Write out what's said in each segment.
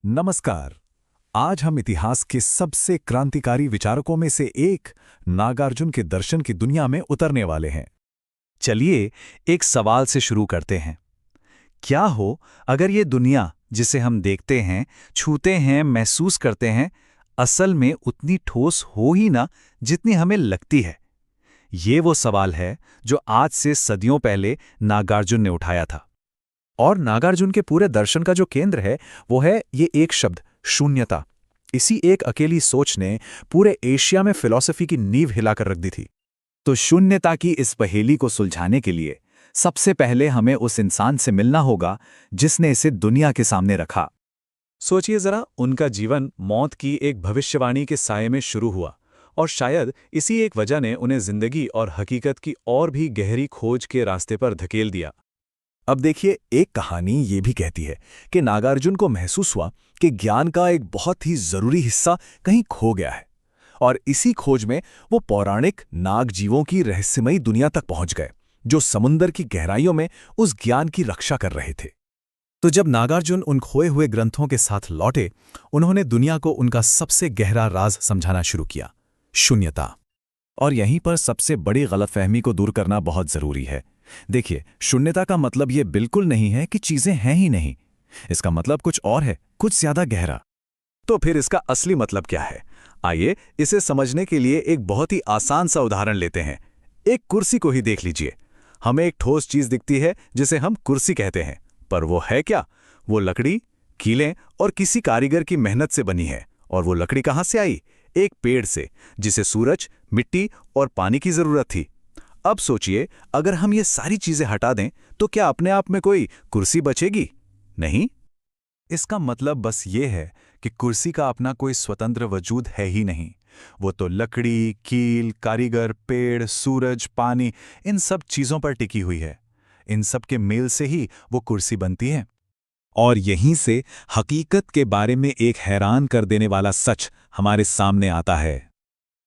नमस्कार। आज हम इतिहास के सबसे क्रांतिकारी विचारकों में से एक नागार्जुन के दर्शन की दुनिया में उतरने वाले हैं। चलिए एक सवाल से शुरू करते हैं। क्या हो अगर ये दुनिया जिसे हम देखते हैं, छूते हैं, महसूस करते हैं, असल में उतनी ठोस हो ही ना जितनी हमें लगती है? ये वो सवाल है जो आज से सदियों पहले नागार्जुन ने उठाया था। और नागार्जुन के पूरे दर्शन का जो केंद्र है वो है ये एक शब्द, शून्यता। इसी एक अकेली सोच ने पूरे एशिया में फिलॉसफी की नींव हिलाकर रख दी थी। तो शून्यता की इस पहेली को सुलझाने के लिए सबसे पहले हमें उस इंसान से मिलना होगा जिसने इसे दुनिया के सामने रखा। सोचिए जरा, उनका जीवन मौत की एक भविष्यवाणी के साये में शुरू हुआ, और शायद इसी एक वजह ने उन्हें जिंदगी और हकीकत की और भी गहरी खोज के रास्ते पर धकेल दिया। अब देखिए, एक कहानी ये भी कहती है कि नागार्जुन को महसूस हुआ कि ज्ञान का एक बहुत ही जरूरी हिस्सा कहीं खो गया है, और इसी खोज में वो पौराणिक नाग जीवों की रहस्यमयी दुनिया तक पहुंच गए, जो समुंदर की गहराइयों में उस ज्ञान की रक्षा कर रहे थे। तो जब नागार्जुन उन खोए हुए ग्रंथों के साथ लौटे, उन्होंने दुनिया को उनका सबसे गहरा राज समझाना शुरू किया, शून्यता। और यहीं पर सबसे बड़ी गलतफहमी को दूर करना बहुत जरूरी है। देखिए, शून्यता का मतलब ये बिल्कुल नहीं है कि चीजें हैं ही नहीं। इसका मतलब कुछ और है, कुछ ज्यादा गहरा। तो फिर इसका असली मतलब क्या है? आइए इसे समझने के लिए एक बहुत ही आसान सा उदाहरण लेते हैं। एक कुर्सी को ही देख लीजिए। हमें एक ठोस चीज दिखती है जिसे हम कुर्सी कहते हैं, पर वो है क्या? वो लकड़ी, कीलें और किसी कारीगर की मेहनत से बनी है। और वो लकड़ी कहाँ से आई? एक पेड़ से, जिसे सूरज, मिट्टी और पानी की जरूरत थी। अब सोचिए, अगर हम ये सारी चीजें हटा दें तो क्या अपने आप में कोई कुर्सी बचेगी? नहीं। इसका मतलब बस ये है कि कुर्सी का अपना कोई स्वतंत्र वजूद है ही नहीं। वो तो लकड़ी, कील, कारीगर, पेड़, सूरज, पानी, इन सब चीजों पर टिकी हुई है। इन सब के मेल से ही वो कुर्सी बनती है। और यहीं से हकीकत के बारे में एक हैरान कर देने वाला सच हमारे सामने आता है।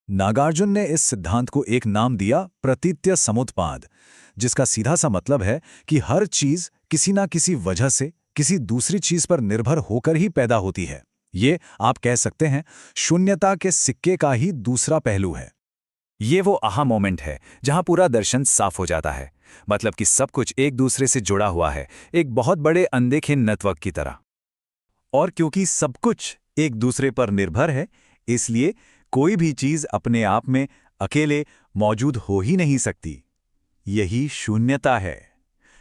नागार्जुन ने इस सिद्धांत को एक नाम दिया, प्रतीत्य समुत्पाद, जिसका सीधा सा मतलब है कि हर चीज किसी ना किसी वजह से किसी दूसरी चीज पर निर्भर होकर ही पैदा होती है। ये आप कह सकते हैं शून्यता के सिक्के का ही दूसरा पहलू है। ये वो आहा मोमेंट है जहां पूरा दर्शन साफ हो जाता है। मतलब कि सब कुछ एक दूसरे से जुड़ा हुआ है, एक बहुत बड़े अनदेखे नेटवर्क की तरह। और क्योंकि सब कुछ एक दूसरे पर निर्भर है, इसलिए कोई भी चीज अपने आप में अकेले मौजूद हो ही नहीं सकती। यही शून्यता है।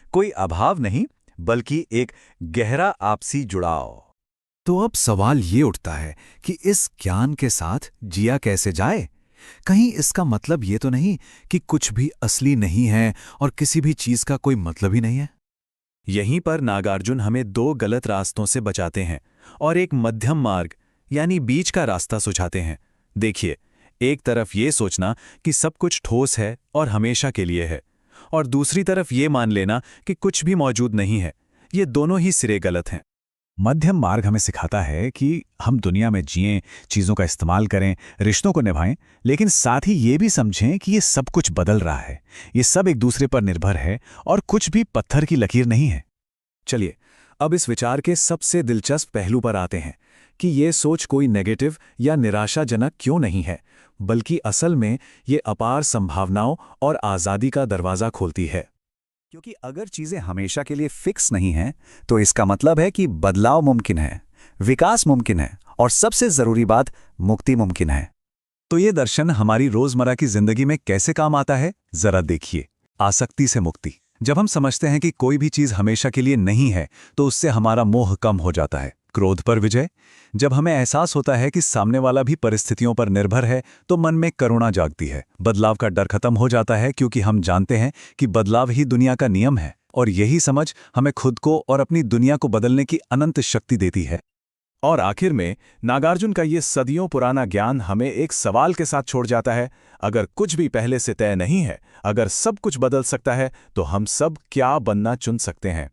कोई अभाव नहीं, बल्कि एक गहरा आपसी जुड़ाव। तो अब सवाल ये उठता है कि इस ज्ञान के साथ जिया कैसे जाए? कहीं इसका मतलब ये तो नहीं कि कुछ भी असली नहीं है और किसी भी चीज का कोई मतलब ही नहीं है। यहीं पर नागार्जुन हमें दो गलत रास्तों से बचाते हैं और एक मध्यम मार्ग यानी बीच का रास्ता सुझाते हैं। देखिए, एक तरफ ये सोचना कि सब कुछ ठोस है और हमेशा के लिए है, और दूसरी तरफ ये मान लेना कि कुछ भी मौजूद नहीं है। ये दोनों ही सिरे गलत हैं। मध्यम मार्ग हमें सिखाता है कि हम दुनिया में जिएं, चीज़ों का इस्तेमाल करें, रिश्तों को निभाएं, लेकिन साथ ही ये भी समझें कि ये सब कुछ बदल रहा है, ये सब एक दूसरे पर निर्भर है और कुछ भी पत्थर की लकीर नहीं है। चलिए अब इस विचार के सबसे दिलचस्प पहलू पर आते हैं कि ये सोच कोई नेगेटिव या निराशाजनक क्यों नहीं है, बल्कि असल में ये अपार संभावनाओं और आज़ादी का दरवाज़ा खोलती है। क्योंकि अगर चीज़ें हमेशा के लिए फिक्स नहीं हैं, तो इसका मतलब है कि बदलाव मुमकिन है, विकास मुमकिन है, और सबसे ज़रूरी बात, मुक्ति मुमकिन है। तो ये दर्शन हमारी रोज़मर्रा की ज़िंदगी में कैसे काम आता है, ज़रा देखिए। आसक्ति से मुक्ति। जब हम समझते हैं कि कोई भी चीज़ हमेशा के लिए नहीं है, तो उससे हमारा मोह कम हो जाता है। क्रोध पर विजय। जब हमें एहसास होता है कि सामने वाला भी परिस्थितियों पर निर्भर है, तो मन में करुणा जागती है। बदलाव का डर खत्म हो जाता है, क्योंकि हम जानते हैं कि बदलाव ही दुनिया का नियम है, और यही समझ हमें खुद को और अपनी दुनिया को बदलने की अनंत शक्ति देती है। और आखिर में नागार्जुन का ये सदियों पुराना ज्ञान हमें एक सवाल के साथ छोड़ जाता है। अगर कुछ भी पहले से तय नहीं है, अगर सब कुछ बदल सकता है, तो हम सब क्या बनना चुन सकते हैं?